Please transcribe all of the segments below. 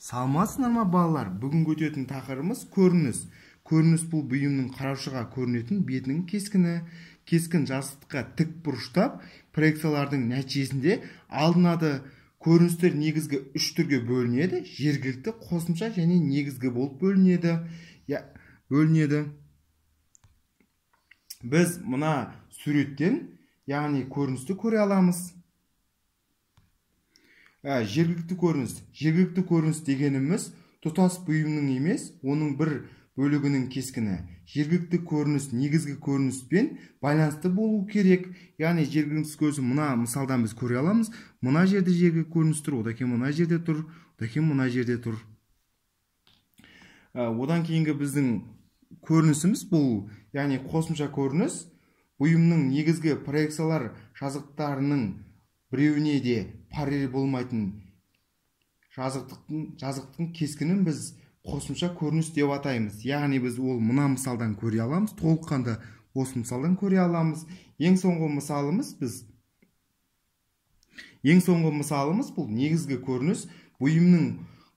Саламатсыздар ма балалар? Бүгінгі өтетін тақырыбымыз көрініс. Көрініс бұл бұйымның қараушыға көрінетін бетінің кескіні. Кескін жазықтыққа тік бұрыштап, проекциялардың нәтижесінде алынады. Көріністер негізгі үш түрге бөлінеді: жергілікті, қосымша және негізгі болып бөлінеді. Біз мына суреттен, яғни көріністі көре аламыз. Жергілікті көрініс дегеніміз тұтас бұйымның емес, оның бір бөлігінің кескіні. Жергілікті көрініс негізгі көрініспен байланысты болу керек. Яғни жергілікті көрініс, мына мысалдан біз көре аламыз. Мына жерде жергілікті көрініс тұр, одан кейін мына жерде тұр, одан кейін мына жерде тұр. Одан кейінгі біздің көрінісіміз бұл, яғни қосымша көрініс, бұйымның негізгі проекциялар жазықтарының біреуіне де параллель болмайтын жазықтың кескінін біз қосымша көрініс деп атаймыз. Яғни біз ол мына мысалдан көре аламыз, толыққанды осы мысалдан көре аламыз. Ең соңғы мысалымыз бұл негізгі көрініс, бұйымның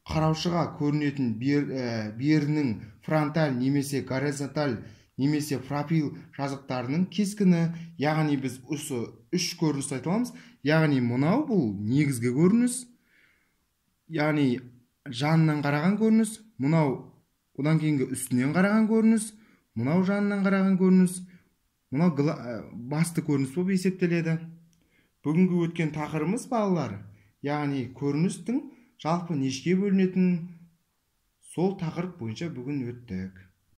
қараушыға көрінетін берінің фронталь немесе горизонталь немесе профиль жазықтарының кескіні. Яғни біз осы үш көрініс айта аламыз. Яғни мынау бұл негізгі көрініс, яғни жанынан қараған көрініс, мынау одан кейінгі үстінен қараған көрініс, мынау жанынан қараған көрініс, мынау басты көрініс болып есептеледі. Бүгінгі өткен тақырыбымыз балалар, яғни көріністің жалпы нешеге бөлінетін сол тақырып бойынша бүгін өттік.